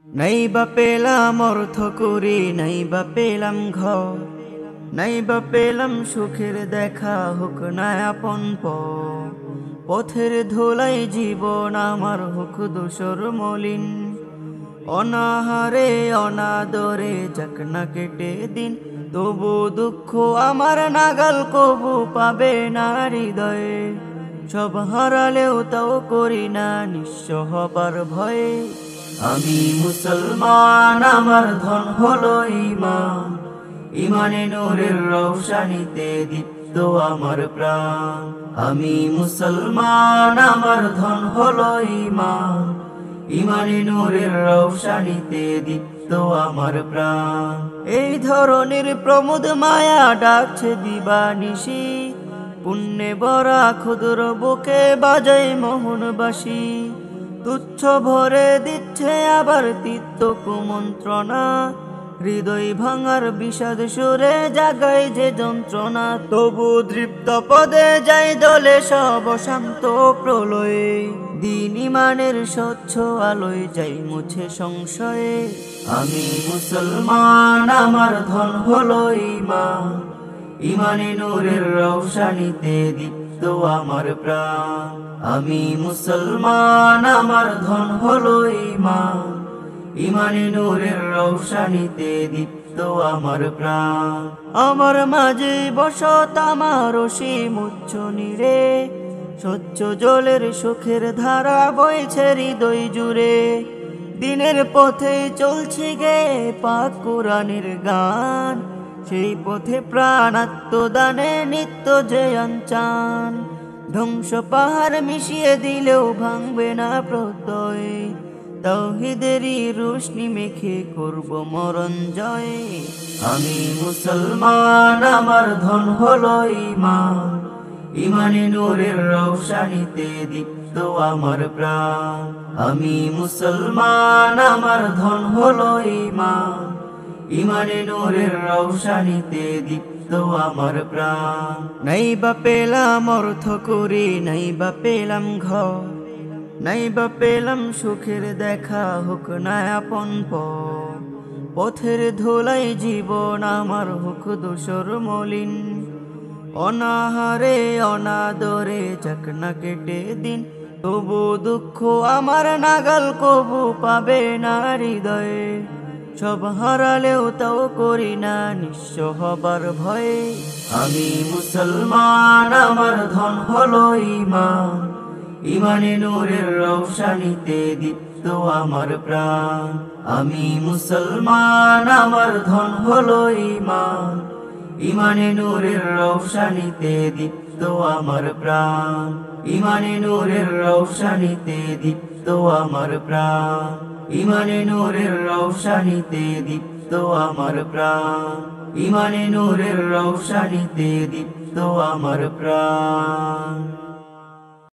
নাই বা পেলাম অর্থ করি, নাই বা পেলাম ঘর, নাই বা পেলাম সুখের দেখা, হোক না আপন পর। পথের ধুলাই জীবন আমার হোক দোসর মলিন, অনাহারে অনাদরে যাক না কেটে দিন। তবু দুঃখ আমার নাগাল কবু পাবে না হৃদয়ে, সব হারালেও তাও করি না নিঃস্ব হবার ভয়ে। আমি মুসলমান, আমার ধন হলো ঈমান, ঈমানে নূরের রৌশনীতে দীপ্ত আমার প্রাণ। আমি মুসলমান, আমার ধন হলো ঈমান, ঈমানে নূরের রৌশনীতে দীপ্ত আমার প্রাণ। এই ধরনের প্রমোদ মায়া ডাকছে দিবানিশি, পুণ্যে ভরা ক্ষুদ্র বুকে বাজায় মোহনবাসী। তুচ্ছ ভরে দিচ্ছে আবার তিক্ত কুমন্ত্রণা, হৃদয় ভাঙার বিষাদ সুরে জাগায় যে যন্ত্রণা। তবু দৃপ্ত পদে যাই দলে সব শান্ত প্রলয়ে, দিন ঈমানের স্বচ্ছ আলোয় যাই মুছে সংশয়ে। আমি মুসলমান, আমার ধন হলো ঈমান, ঈমানে নূরের রৌশনীতে দীপ্ত আমার প্রাণ। আমি মুসলমান, আমার ধন হলো ঈমান, ঈমানে নূরের রৌশনীতে দীপ্ত আমার প্রাণ। আমার মাঝে বসত আমার অসীম উচ্চ নীরে, স্বচ্ছ জলের সুখের ধারা বইছে হৃদয় জুড়ে। দিনের পথে চলছে গে পাক কোরআনের গান, সেই পথে প্রাণ আত্মদানে নিত্য যে আনচান। ধ্বংস পাহাড় মিশিয়ে দিলেও ভাঙবে না প্রত্যয়, তাওহীদেরই রোশনি মেখে করব মরণ জয়। আমি মুসলমান, আমার ধন হলো ঈমান, ঈমানে নূরের রৌশনীতে দীপ্ত আমার প্রাণ। আমি মুসলমান, আমার ধন হলো ঈমান, ঈমানে নূরের রৌশনীতে দীপ্ত আমার প্রাণ। নাই বা পেলাম অর্থ করি, নাই বা পেলাম ঘর, নাই বা পেলাম সুখের দেখা, হোক না আপন পর। পথের ধুলাই জীবন আমার হোক দোসর মলিন, অনাহারে অনাদরে যাক না কেটে দিন। তবু দুঃখ আমার নাগাল কবু পাবে না হৃদয়ে, সব হারালেও তাও করি না নিঃস্ব হবার ভয়ে। আমি মুসলমান, আমার ধন হলো ঈমান, ঈমানে নূরের রৌশনীতে দীপ্ত আমার প্রাণ। আমি মুসলমান, আমার ধন হলো ঈমান, ঈমানে নূরের রৌশনীতে দীপ্ত আমার প্রাণ। ঈমানে নূরের রৌশনীতে দীপ্ত আমার প্রাণ। ঈমানে নূরের রৌশনীতে দীপ্ত আমার প্রাণ। ঈমানে নূরের রৌশনীতে দীপ্ত আমার প্রাণ।